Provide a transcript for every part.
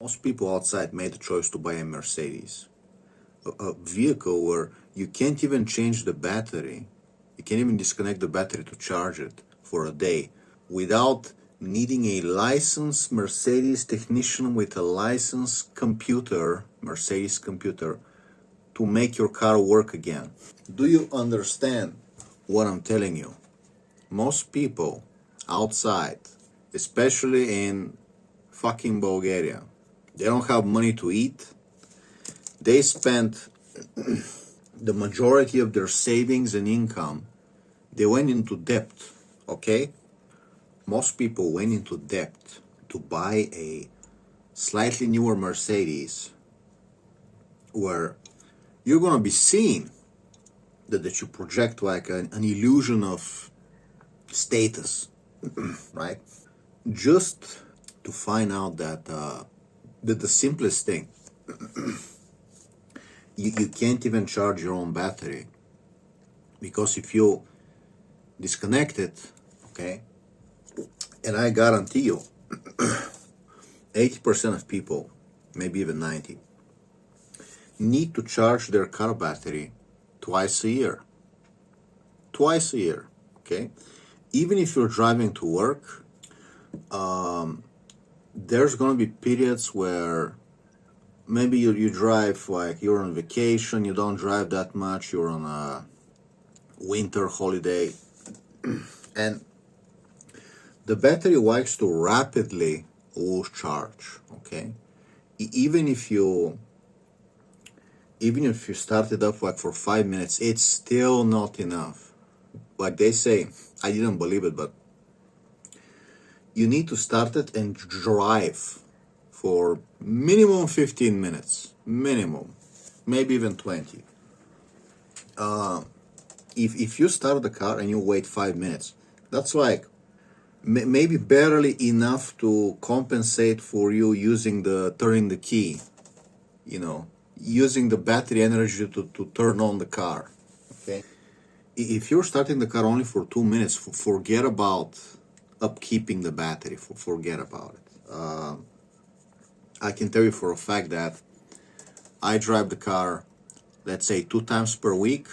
most people outside made the choice to buy a Mercedes, a vehicle where you can't even change the battery. You can't even disconnect the battery to charge it for a day without needing a licensed Mercedes technician with a licensed computer, Mercedes computer, to make your car work again. Do you understand what I'm telling you? Most people outside, especially in fucking Bulgaria, they don't have money to eat. They spend the majority of their savings and income. They went into debt, okay? Most people went into debt to buy a slightly newer Mercedes where you're gonna be seeing that you project like an illusion of status, right? Just to find out that the simplest thing, you can't even charge your own battery, because if you disconnect it, okay, and I guarantee you 80% of people, maybe even 90, need to charge their car battery twice a year. Twice a year, okay? Even if you're driving to work, there's gonna be periods where maybe you drive, like you're on vacation, you don't drive that much, you're on a winter holiday, and the battery likes to rapidly lose charge, okay? Even if you start it up like for 5 minutes, it's still not enough. Like they say, I didn't believe it, but you need to start it and drive for minimum 15 minutes, minimum, maybe even 20. If you start the car and you wait 5 minutes, that's like maybe barely enough to compensate for you turning the key, using the battery energy to turn on the car, okay? If you're starting the car only for 2 minutes, forget about upkeeping the battery, forget about it. I can tell you for a fact that I drive the car, let's say 2 times per week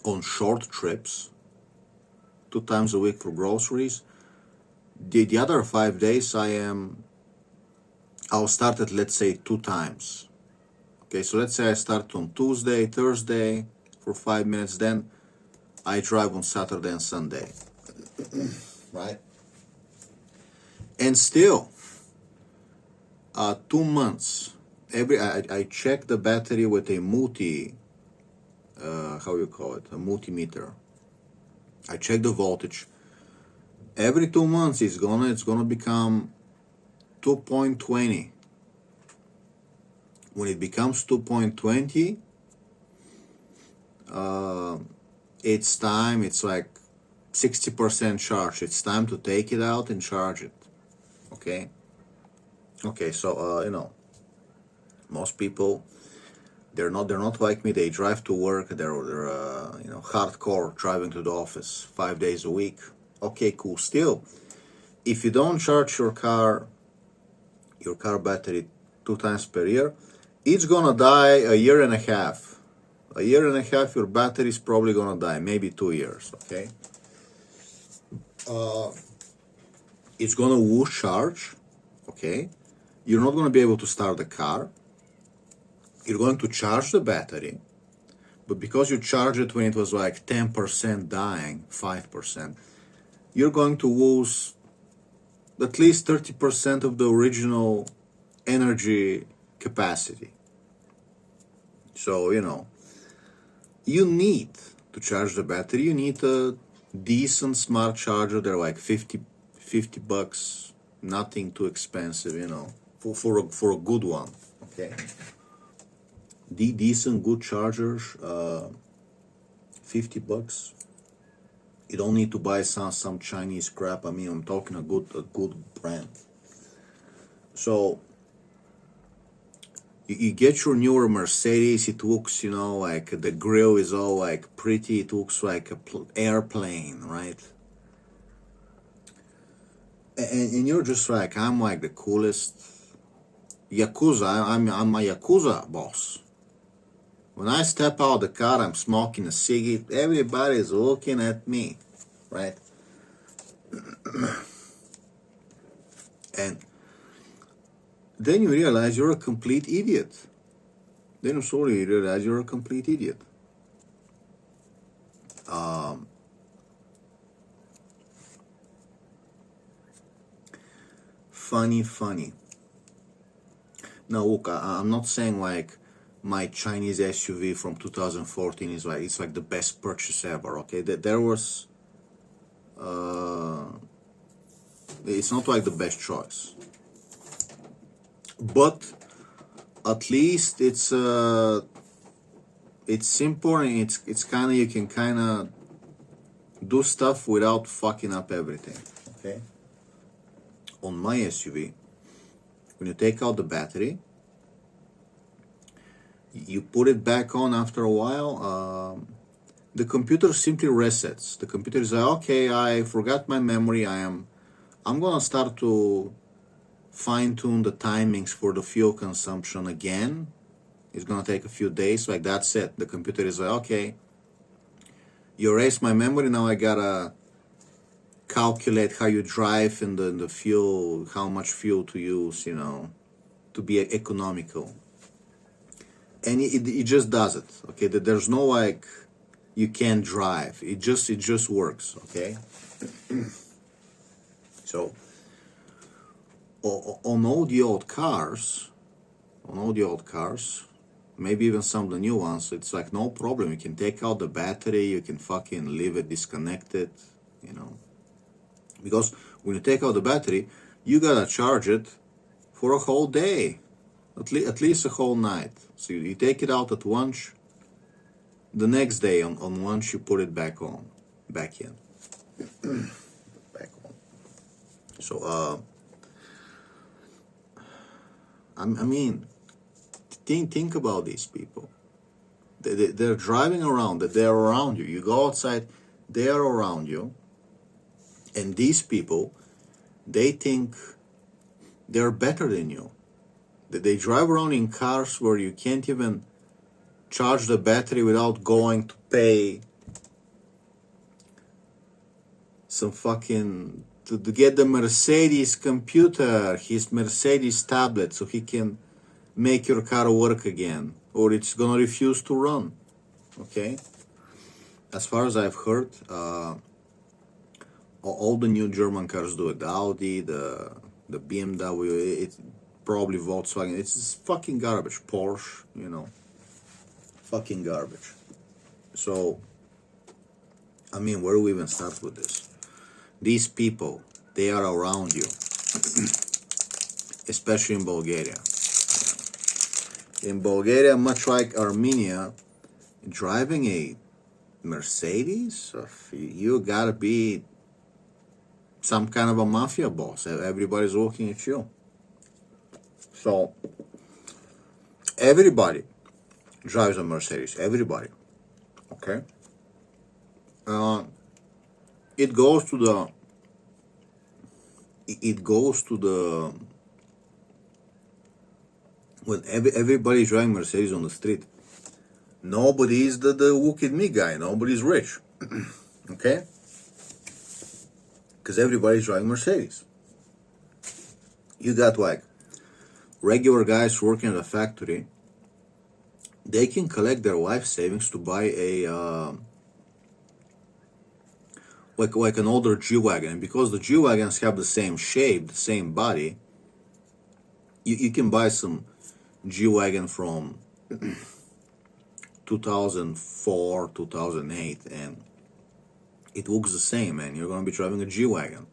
on short trips, 2 times a week for groceries. The other 5 days I'll start it, let's say 2 times. Okay, so let's say I start on Tuesday, Thursday for 5 minutes, then I drive on Saturday and Sunday, right? And still, 2 months, I check the battery with a a multimeter. I check the voltage. Every 2 months it's gonna become 2.20. When it becomes 2.20, it's time. It's like 60% charge. It's time to take it out and charge it. Okay. Okay. So most people, they're not like me. They drive to work. They're hardcore driving to the office 5 days a week. Okay, cool. Still, if you don't charge your car battery 2 times per year, it's gonna die a year and a half. A year and a half, your battery is probably gonna die. Maybe 2 years. Okay. It's gonna lose charge. Okay. You're not gonna be able to start the car. You're going to charge the battery, but because you charged it when it was like 10% dying, 5%, you're going to lose at least 30% of the original energy capacity. So, you need to charge the battery. You need a decent smart charger. They're like 50 bucks, nothing too expensive, for a good one, okay? The decent good chargers, 50 bucks. You don't need to buy some Chinese crap. I mean, I'm talking a good brand. So you get your newer Mercedes. It looks, like the grill is all like pretty. It looks like a airplane, right? And you're just like, I'm like the coolest Yakuza. I'm a Yakuza boss. When I step out of the car, I'm smoking a ciggy. Everybody's looking at me, right? And then you realize you're a complete idiot. Then you realize you're a complete idiot. Funny. Now look, I'm not saying like my Chinese SUV from 2014 is like it's like the best purchase ever. Okay, there was it's not like the best choice, but at least it's simple and it's kind of, you can kind of do stuff without fucking up everything. Okay, on my SUV, when you take out the battery, you put it back on after a while, the computer simply resets. The computer is like, okay, I forgot my memory. I'm gonna start to fine-tune the timings for the fuel consumption again. It's gonna take a few days. Like, that's it. The computer is like, okay, you erased my memory. Now I gotta calculate how you drive and the fuel, how much fuel to use, you know, to be economical. And it just does it. Okay, there's no like you can't drive. It just works. Okay. So on all the old cars, maybe even some of the new ones, it's like no problem. You can take out the battery. You can fucking leave it disconnected. You know, because when you take out the battery, you gotta charge it for a whole day, at least a whole night. So you take it out at lunch. The next day on lunch you put it back in. Back on. So I mean, think about these people. They're driving around. They're around you. You go outside, they're around you. And these people, they think they're better than you. They drive around in cars where you can't even charge the battery without going to pay some fucking, to get the Mercedes computer, his Mercedes tablet, so he can make your car work again, or it's gonna refuse to run. Okay? As far as I've heard, all the new German cars do it. The Audi, the BMW, it's probably Volkswagen. It's fucking garbage. Porsche, you know, fucking garbage. So, I mean, where do we even start with this? These people, they are around you, especially in Bulgaria. In Bulgaria, much like Armenia, driving a Mercedes, you gotta be some kind of a mafia boss. Everybody's looking at you. So everybody drives a Mercedes. Everybody. Okay. It goes to the. When everybody's driving Mercedes on the street, nobody is the look at me guy. Nobody's rich. Okay. Because everybody's driving Mercedes. You got like regular guys working at a factory. They can collect their life savings to buy a like an older G-Wagon. And because the G-Wagons have the same shape, the same body, you can buy some G-Wagon from 2004, 2008, and it looks the same, and you're going to be driving a G-Wagon.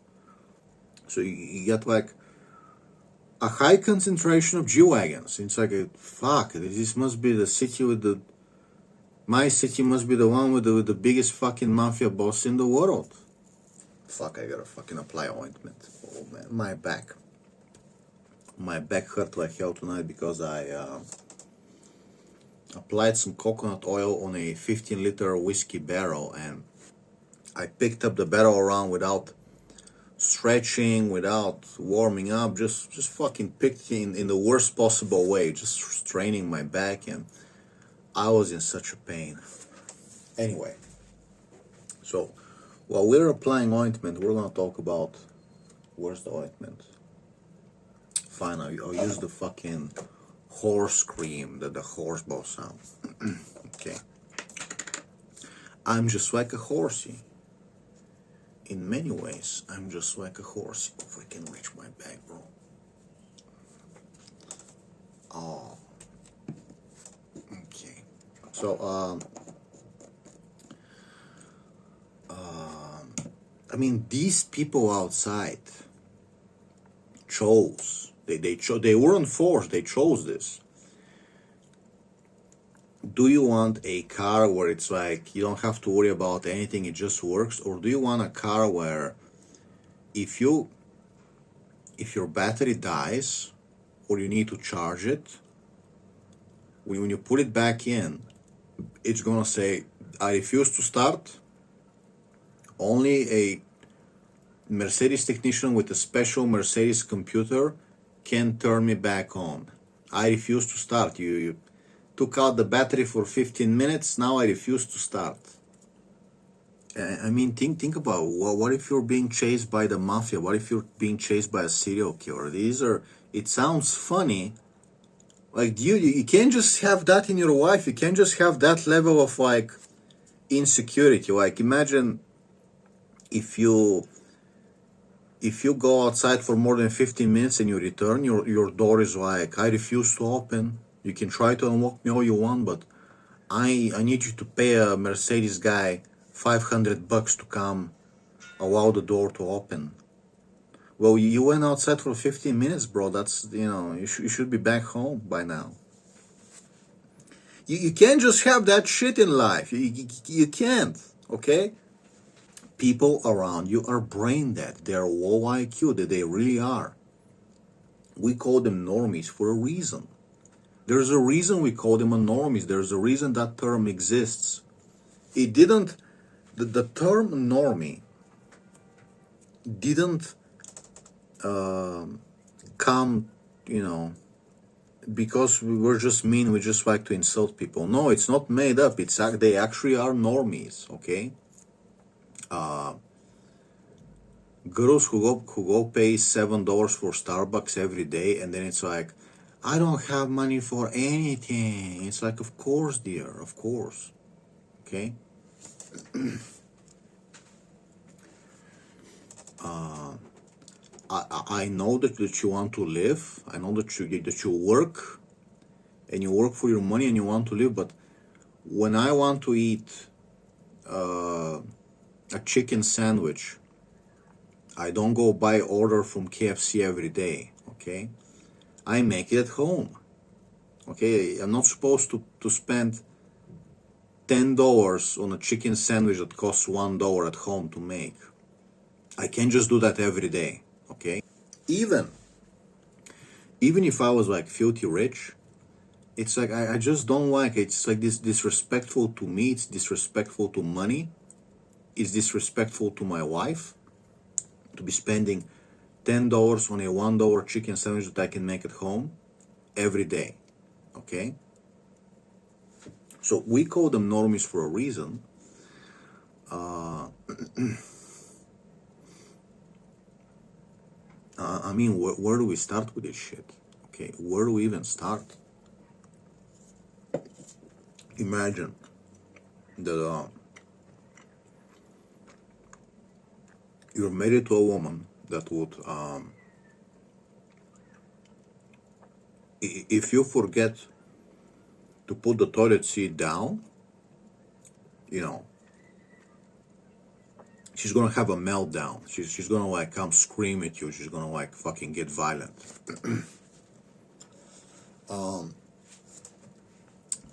So you get like a high concentration of G-Wagons. It's like, fuck, this must be the city with my city must be the one with the biggest fucking mafia boss in the world. Fuck, I gotta fucking apply ointment. Oh man, my back hurt like hell tonight because I applied some coconut oil on a 15-liter whiskey barrel, and I picked up the barrel around without stretching, without warming up, just fucking picked in the worst possible way, just straining my back, and I was in such a pain. Anyway, so while we're applying ointment, we're gonna talk about where's the ointment. Fine, I'll use the fucking horse cream, the horse balsam. Okay. I'm just like a horsey. In many ways, I'm just like a horsey. If I can reach my back, bro. Oh. Okay. So, I mean, these people outside chose. They weren't forced. They chose this. Do you want a car where it's like you don't have to worry about anything, it just works? Or do you want a car where if your battery dies or you need to charge it, when you put it back in, it's gonna say, I refuse to start. Only a Mercedes technician with a special Mercedes computer can turn me back on. I refuse to start. You took out the battery for 15 minutes, now I refuse to start. I mean, think about what if you're being chased by the mafia? What if you're being chased by a serial killer? It sounds funny. Like, you can't just have that in your wife. You can't just have that level of, like, insecurity. Like, imagine if you go outside for more than 15 minutes and you return, your door is like, I refuse to open. You can try to unlock me all you want, but I need you to pay a Mercedes guy $500 to come allow the door to open. Well, you went outside for 15 minutes, bro. That's, you should be back home by now. You can't just have that shit in life. You can't, okay? People around you are brain dead. They're low IQ, that they really are. We call them normies for a reason. There's a reason we call them normies. There's a reason that term exists. It didn't, the term normie didn't come, because we were just mean, we just like to insult people. No, it's not made up. They actually are normies, okay? Girls who go pay $7 for Starbucks every day, and then it's like, I don't have money for anything. It's like, of course, dear, of course. Okay? I know that you want to live. I know that you work, and you work for your money and you want to live, but when I want to eat a chicken sandwich, I don't go buy order from KFC every day, okay? I make it at home, okay? I'm not supposed to spend $10 on a chicken sandwich that costs $1 at home to make. I can't just do that every day, okay? Even if I was like filthy rich, it's like I just don't like it. It's like this disrespectful to me. It's disrespectful to money. It's disrespectful to my wife to be spending $10 on a $1 chicken sandwich that I can make at home every day, okay? So we call them normies for a reason. I mean, where do we start with this shit? Okay, where do we even start? Imagine that you're married to a woman that would, if you forget to put the toilet seat down, she's gonna have a meltdown. She's gonna like come scream at you. She's gonna like fucking get violent.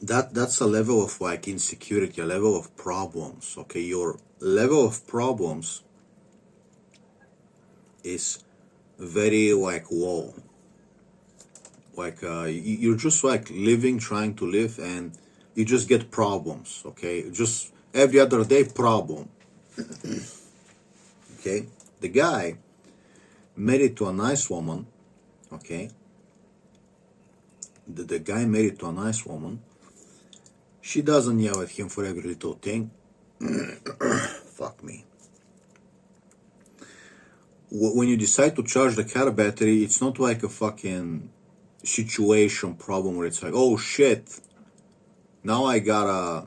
That's a level of like insecurity, a level of problems. Okay, your level of problems is very like low. Like you're just like living, trying to live, and you just get problems. Okay, just every other day problem. Okay, the guy married to a nice woman, okay? The guy married to a nice woman. She doesn't yell at him for every little thing. Fuck me. When you decide to charge the car battery, it's not like a fucking situation problem where it's like, oh shit, now I gotta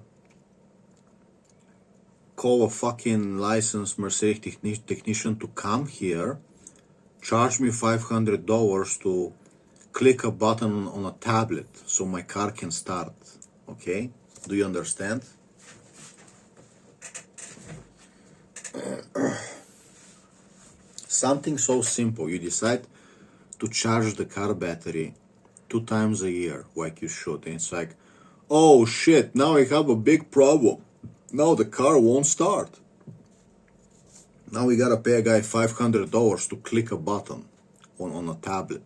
call a fucking licensed Mercedes technician to come here, charge me $500 to click a button on a tablet so my car can start. Okay? Do you understand? Something so simple. You decide to charge the car battery 2 times a year, like you should. And it's like, oh shit, now I have a big problem. Now the car won't start. Now we gotta pay a guy $500 to click a button on a tablet.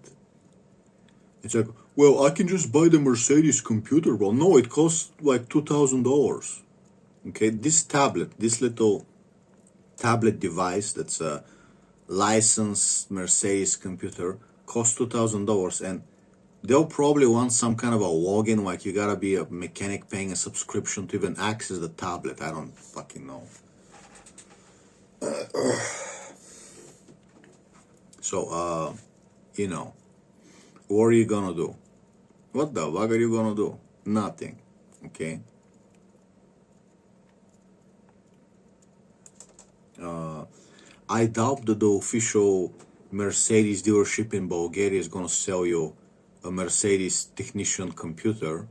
It's like, well, I can just buy the Mercedes computer. Well, no, it costs like $2,000. Okay, this tablet, this little tablet device that's a licensed Mercedes computer costs $2,000, and they'll probably want some kind of a login, like you gotta be a mechanic paying a subscription to even access the tablet. I don't fucking know. So, you know, what are you gonna do? What the fuck are you gonna do? Nothing. Okay? I doubt that the official Mercedes dealership in Bulgaria is gonna sell you a Mercedes technician computer.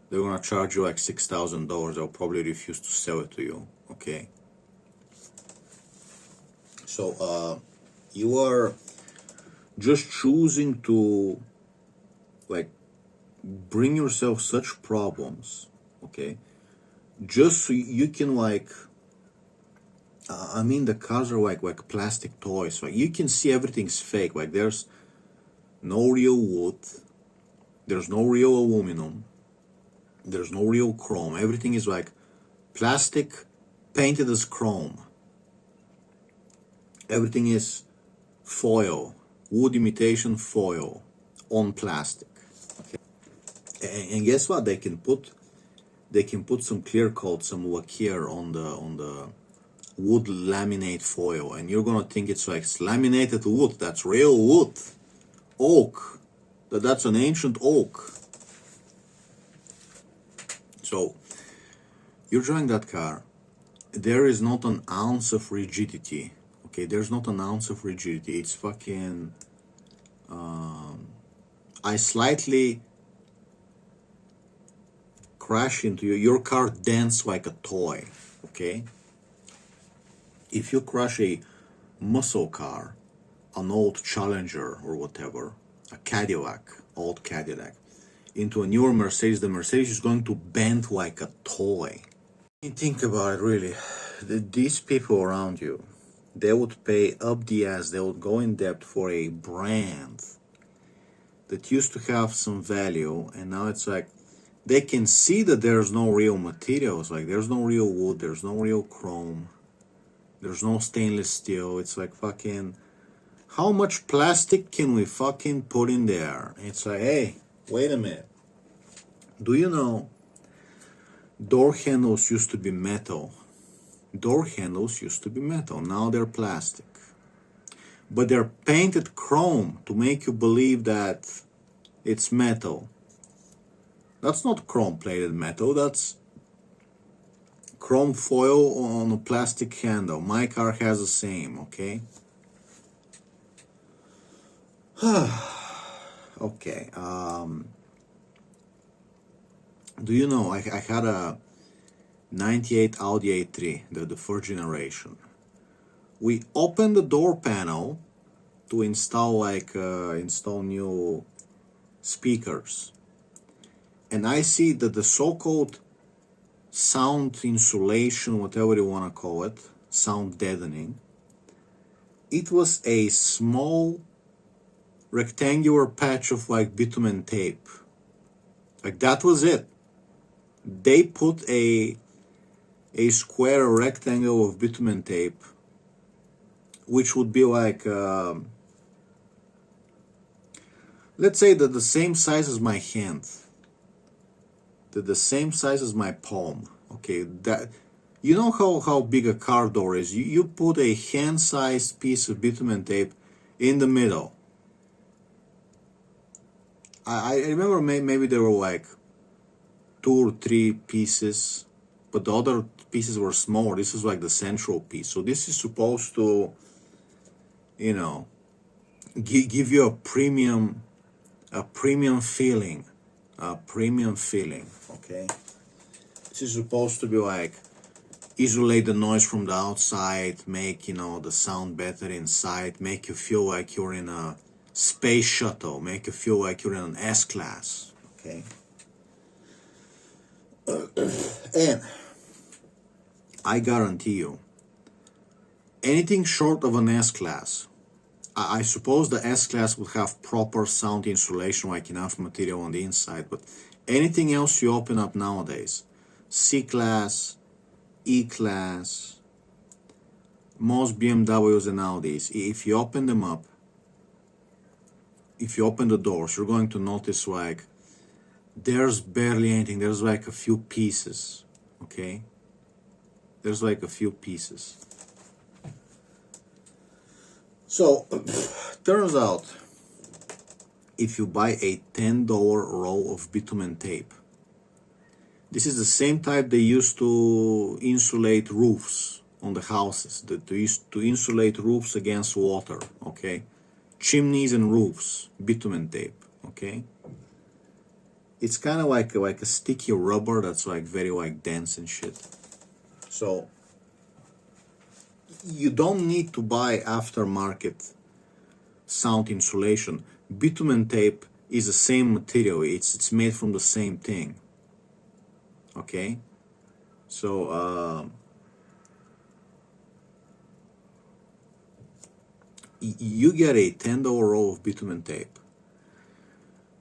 They're gonna charge you like $6,000. They'll probably refuse to sell it to you. Okay? So, you are just choosing to like bring yourself such problems, okay, just so you can like I mean, the cars are like plastic toys. Like you can see everything's fake. Like there's no real wood, there's no real aluminum, there's no real chrome. Everything is like plastic painted as chrome. Everything is foil, wood imitation foil on plastic. Okay? And guess what? They can put some clear coat, some lacquer on the wood laminate foil, and you're gonna think it's like laminated wood. That's real wood, oak. That's an ancient oak. So you're driving that car. There is not an ounce of rigidity. Okay, there's not an ounce of rigidity. It's fucking. I slightly crash into you. Your car dents like a toy. Okay. If you crash a muscle car, an old Challenger or whatever, a Cadillac, old Cadillac, into a newer Mercedes, the Mercedes is going to bend like a toy. Think about it, really. These people around you, they would pay up the ass, they would go in debt for a brand that used to have some value, and now it's like they can see that there's no real materials, like there's no real wood, there's no real chrome, there's no stainless steel. It's like fucking, how much plastic can we fucking put in there? It's like, hey, wait a minute. Do you know door handles used to be metal? Door handles used to be metal. Now they're plastic. But they're painted chrome to make you believe that it's metal. That's not chrome plated metal. That's chrome foil on a plastic handle. My car has the same, okay? Okay. Do you know, I had a 98 Audi A3, the first generation. We opened the door panel to install install new speakers. And I see that the so-called sound insulation, whatever you want to call it, sound deadening, it was a small rectangular patch of like bitumen tape. Like that was it. They put a square rectangle of bitumen tape, which would be like let's say that the same size as my hand, that the same size as my palm. Okay, that you know how big a car door is. You put a hand-sized piece of bitumen tape in the middle. I remember maybe there were like 2 or 3 pieces, but the other pieces were smaller. This is like the central piece. So this is supposed to, you know, give you a premium feeling, okay? This is supposed to be like isolate the noise from the outside, make, you know, the sound better inside, make you feel like you're in a space shuttle, make you feel like you're in an S-class, okay? And I guarantee you, anything short of an S-class, I suppose the S-Class would have proper sound insulation, like enough material on the inside, but anything else you open up nowadays, C-Class, E-Class, most BMWs and Audis, if you open them up, if you open the doors, you're going to notice like there's barely anything, there's like a few pieces, okay? There's like a few pieces. So, turns out, if you buy a $10 roll of bitumen tape, this is the same type they used to insulate roofs on the houses, to insulate roofs against water, okay? Chimneys and roofs, bitumen tape, okay? It's kind of like a sticky rubber that's like very like dense and shit. So, you don't need to buy aftermarket sound insulation. Bitumen tape is the same material. It's made from the same thing. Okay, so you get a $10 roll of bitumen tape.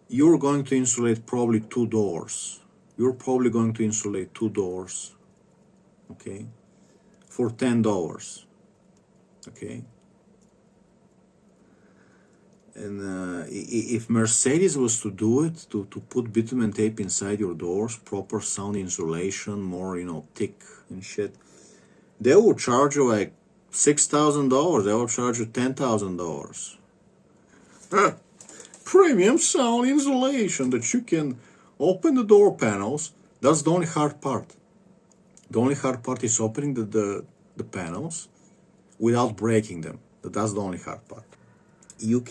You're going to insulate probably 2 doors. You're probably going to insulate 2 doors. Okay, for $10. Okay, and if Mercedes was to do it, to put bitumen tape inside your doors, proper sound insulation, more, you know, thick and shit, they will charge you like $6,000. They will charge you $10,000. Premium sound insulation that you can open the door panels. That's the only hard part. The only hard part is opening the panels without breaking them. That's the only hard part. You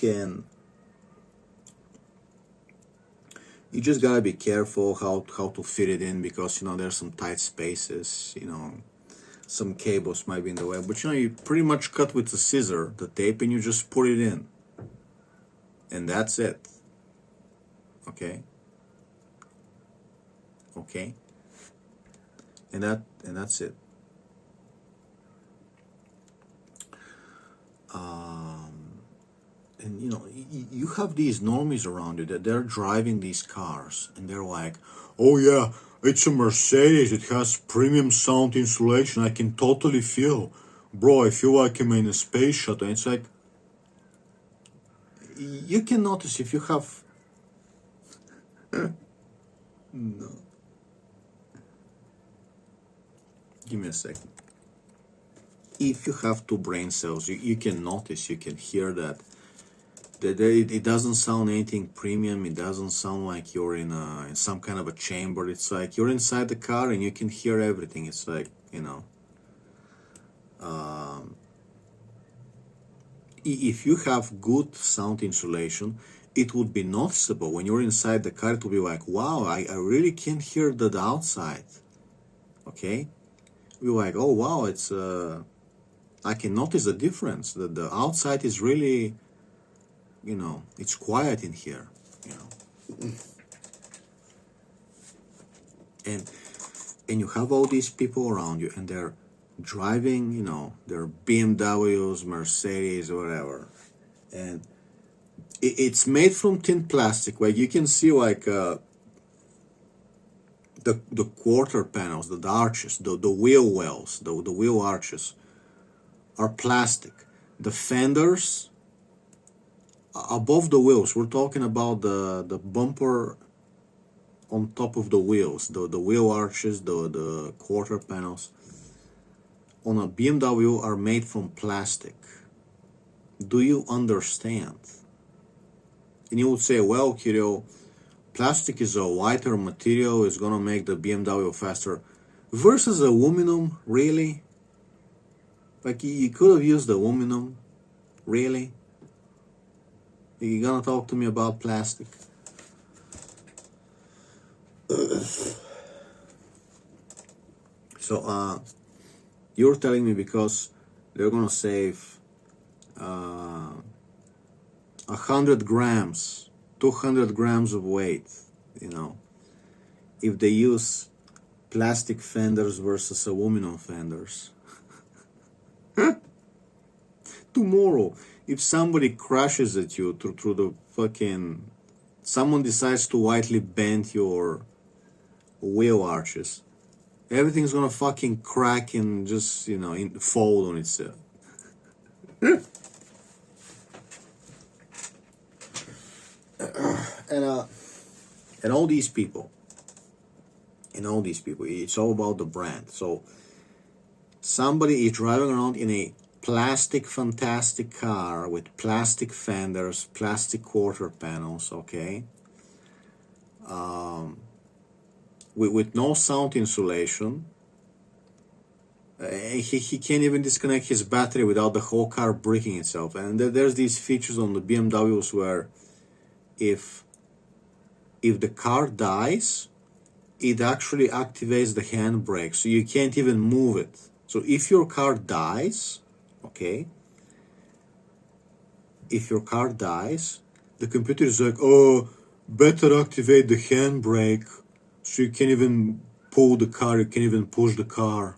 just gotta be careful how to fit it in, because, you know, there's some tight spaces, you know, some cables might be in the way, but, you know, you pretty much cut with a scissor the tape and you just put it in, and that's it. Okay, and that's it. And, you know, you have these normies around you that they're driving these cars and they're like, oh yeah, it's a Mercedes, it has premium sound insulation, I can totally feel, bro, I feel like I'm in a space shuttle. And it's like, you can notice if you have no, give me a second. If you have 2 brain cells, you can notice, you can hear that it doesn't sound anything premium. It doesn't sound like you're in some kind of a chamber. It's like you're inside the car and you can hear everything. It's like, you know, if you have good sound insulation, it would be noticeable. When you're inside the car, it will be like, wow, I really can hear the outside. Okay, we're like, oh wow, it's I can notice the difference. The outside is really, you know, it's quiet in here, you know. And you have all these people around you and they're driving, you know, their BMWs, Mercedes, whatever. And it's made from thin plastic. Like you can see like the quarter panels, the arches, the wheel wells, the wheel arches are plastic. The fenders above the wheels. We're talking about the bumper on top of the wheels, the wheel arches, the quarter panels on a BMW are made from plastic. Do you understand? And you would say, well, Kirill, plastic is a lighter material, it's gonna make the BMW faster. Versus aluminum, really? Like, you could have used aluminum, really? You gonna talk to me about plastic? So, you're telling me because they're gonna save 100 grams, 200 grams of weight, you know, if they use plastic fenders versus aluminum fenders. Tomorrow, if somebody crashes at you through the fucking, someone decides to lightly bend your wheel arches, everything's gonna fucking crack and just, you know, fold on itself. And all these people, it's all about the brand. So somebody is driving around in a plastic fantastic car with plastic fenders, plastic quarter panels, okay, with no sound insulation. He can't even disconnect his battery without the whole car breaking itself. And there's these features on the BMWs where if the car dies, it actually activates the handbrake, so you can't even move it. So if your car dies, okay, if your car dies, the computer is like, oh, better activate the handbrake, so you can't even pull the car, you can't even push the car.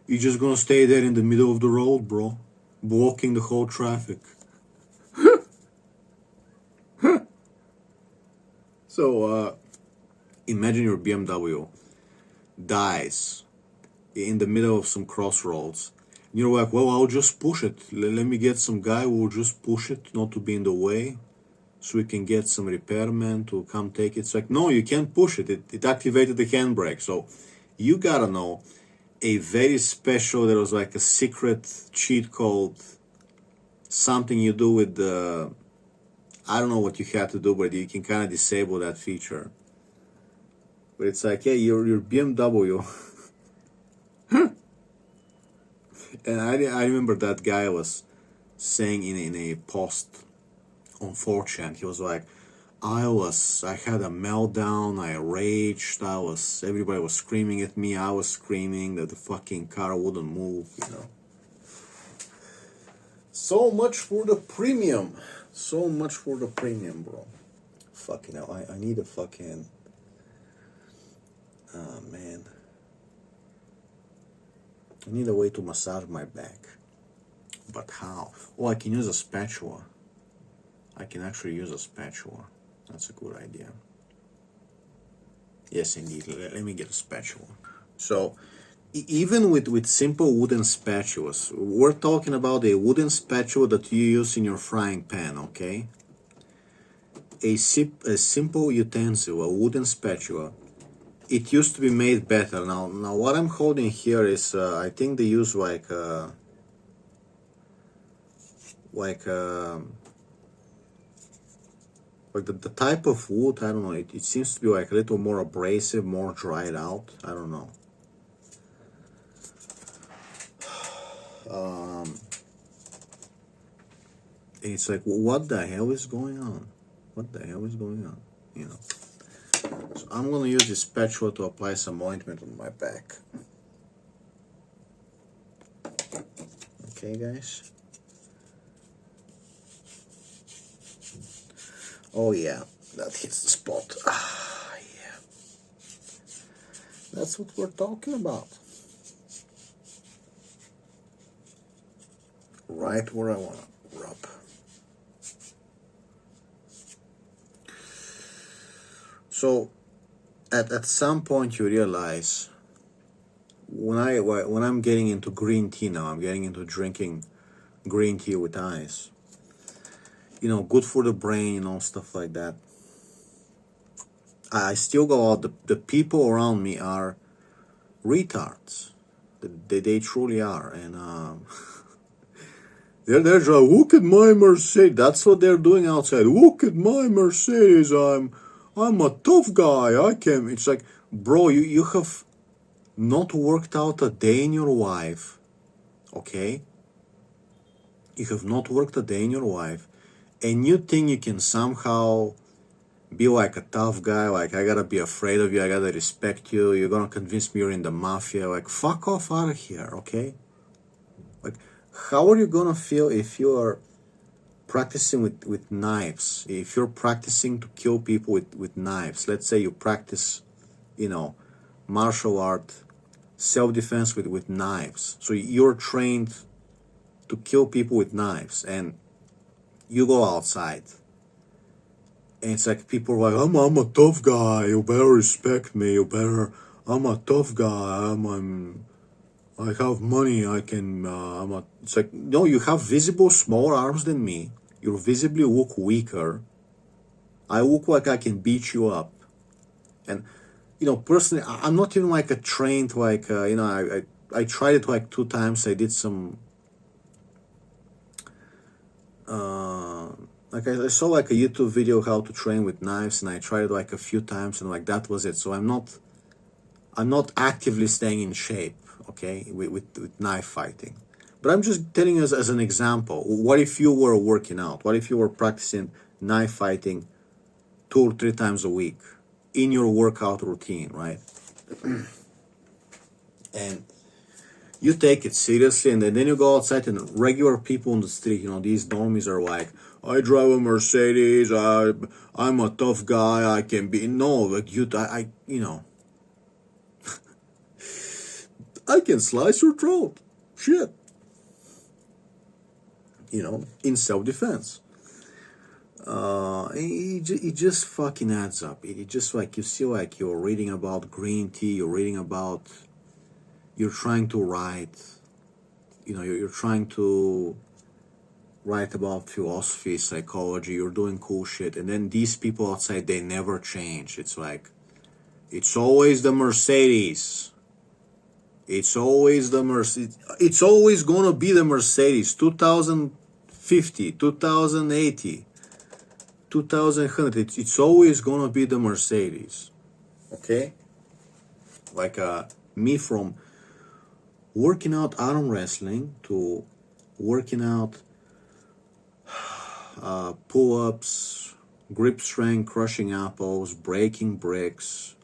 You're just gonna stay there in the middle of the road, bro, blocking the whole traffic. So, imagine your BMW dies in the middle of some crossroads. You're like, well, I'll just push it. Let me get some guy who will just push it, not to be in the way, so we can get some repairman to come take it. It's like, no, you can't push it. It activated the handbrake. So you gotta know a very special, there was like a secret cheat code, something you do with the, I don't know what you have to do, but you can kind of disable that feature. But it's like, hey, your BMW. And I remember that guy was saying in a post on 4chan, he was like, I had a meltdown, I raged, everybody was screaming at me, I was screaming that the fucking car wouldn't move, you know. So much for the premium. So much for the premium, bro. Fucking hell, I need a fucking, man. I need a way to massage my back. But how? Oh, I can use a spatula. I can actually use a spatula. That's a good idea. Yes, indeed. Let me get a spatula. So, even with simple wooden spatulas, we're talking about a wooden spatula that you use in your frying pan, okay? A simple utensil, a wooden spatula. It used to be made better. Now what I'm holding here is, I think they use like the type of wood, I don't know, it seems to be like a little more abrasive, more dried out, I don't know. It's like, what the hell is going on? What the hell is going on? You know. So I'm gonna use this spatula to apply some ointment on my back. Okay, guys. Oh yeah, that hits the spot. Ah, yeah. That's what we're talking about. Right where I wanna rub. So, at some point you realize, when I'm getting into green tea now, I'm getting into drinking green tea with ice. good for the brain, stuff like that. I still go out. The people around me are retards. They truly are. And they're just, look at my Mercedes. That's what they're doing outside. Look at my Mercedes. I'm a tough guy. I can. It's like, bro, you have not worked out a day in your life, okay? You have not worked a day in your life, and you think you can somehow be like a tough guy, like I gotta be afraid of you, I gotta respect you, you're gonna convince me you're in the mafia, like fuck off out of here, okay? Like, how are you gonna feel if you are practicing with knives, if you're practicing to kill people with knives? Let's say you practice, martial art, self-defense with knives. So you're trained to kill people with knives, and you go outside. And it's like people are like, I'm a tough guy, you better respect me, I'm a tough guy, I have money, I can, it's like, no, you have visible smaller arms than me, you visibly look weaker, I look like I can beat you up. And, personally, I'm not even like a trained, like, I tried it like 2 times, I did some, like I saw like a YouTube video how to train with knives, and I tried it like a few times, and like that was it. So I'm not actively staying in shape, okay, with knife fighting. But I'm just telling you as an example. What if you were working out? What if you were practicing knife fighting 2 or 3 times a week in your workout routine, right? And you take it seriously, and then you go outside, and regular people on the street, these normies are like, I drive a Mercedes, I'm a tough guy, I can be, no, like I can slice your throat, shit, in self-defense. It just fucking adds up. It just like, you see, like you're reading about green tea, you're trying to write, you're trying to write about philosophy, psychology, you're doing cool shit, and then these people outside, they never change. It's like, it's always the Mercedes. It's always the Mercedes. It's always gonna be the Mercedes. 2050, 2080, 2100. It's always gonna be the Mercedes. Okay? Like me, from working out arm wrestling to working out pull-ups, grip strength, crushing apples, breaking bricks,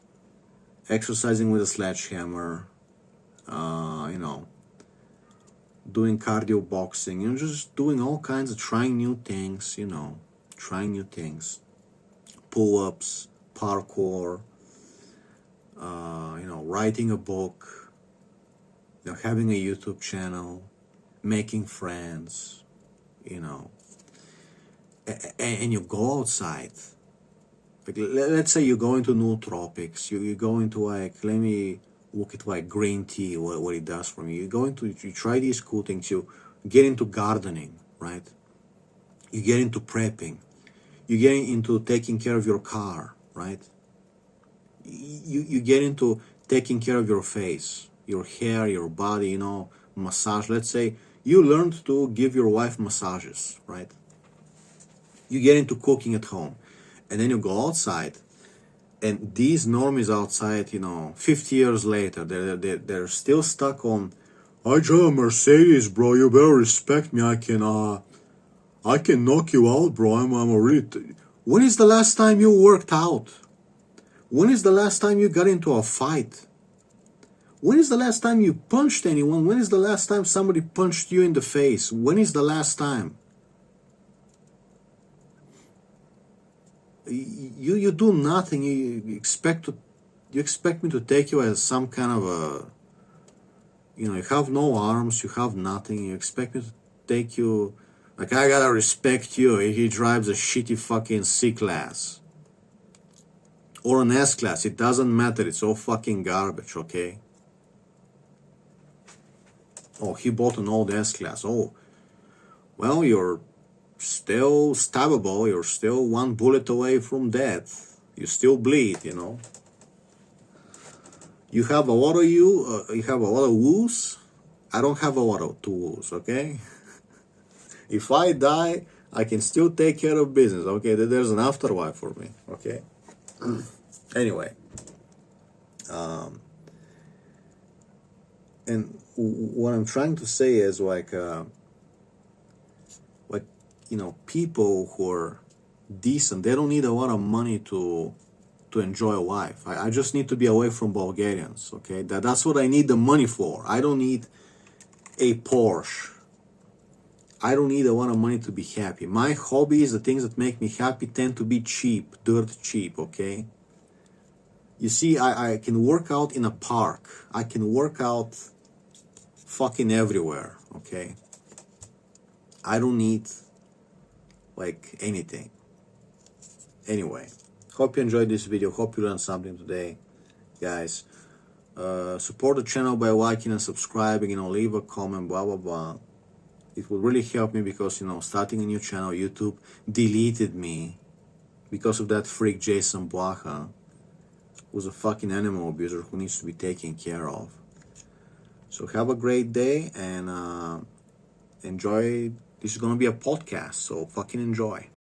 exercising with a sledgehammer, doing cardio boxing, just doing all kinds of, trying new things, pull-ups, parkour, writing a book, having a YouTube channel, making friends, and you go outside. Like, let's say you go into nootropics, you go into like, let me look at like green tea, what it does for me. You try these cool things, you get into gardening, right? You get into prepping, you get into taking care of your car, right? You get into taking care of your face, your hair, your body, massage. Let's say you learned to give your wife massages, right? You get into cooking at home, and then you go outside, and these normies outside, 50 years later, they're still stuck on, I drive a Mercedes, bro, you better respect me, I can knock you out, bro, I'm a really... When is the last time you worked out? When is the last time you got into a fight? When is the last time you punched anyone? When is the last time somebody punched you in the face? When is the last time? You do nothing. You expect me to take you as some kind of a, you have no arms, you have nothing. You expect me to take you, like, I gotta respect you. He drives a shitty fucking C-Class or an S-Class. It doesn't matter. It's all fucking garbage, okay? Oh, he bought an old S-Class. Oh, well, your still stabbable, you're still one bullet away from death, you still bleed, you know. You have a lot of you have a lot of woos. I don't have a lot of to woos, okay? If I die, I can still take care of business, okay? There's an afterlife for me, okay? Anyway, and what I'm trying to say is like you know, people who are decent, they don't need a lot of money to enjoy life. I just need to be away from Bulgarians, okay? That's what I need the money for. I don't need a Porsche. I don't need a lot of money to be happy. My hobbies, the things that make me happy, tend to be cheap, dirt cheap, okay? You see, I can work out in a park. I can work out fucking everywhere, okay? I don't need like anything. Anyway, hope you enjoyed this video. Hope you learned something today, guys. Support the channel by liking and subscribing, you know, leave a comment, blah blah blah. It will really help me because, you know, starting a new channel, YouTube deleted me because of that freak Jason Blaha, who's a fucking animal abuser who needs to be taken care of. So have a great day and enjoy. This is gonna be a podcast, so fucking enjoy.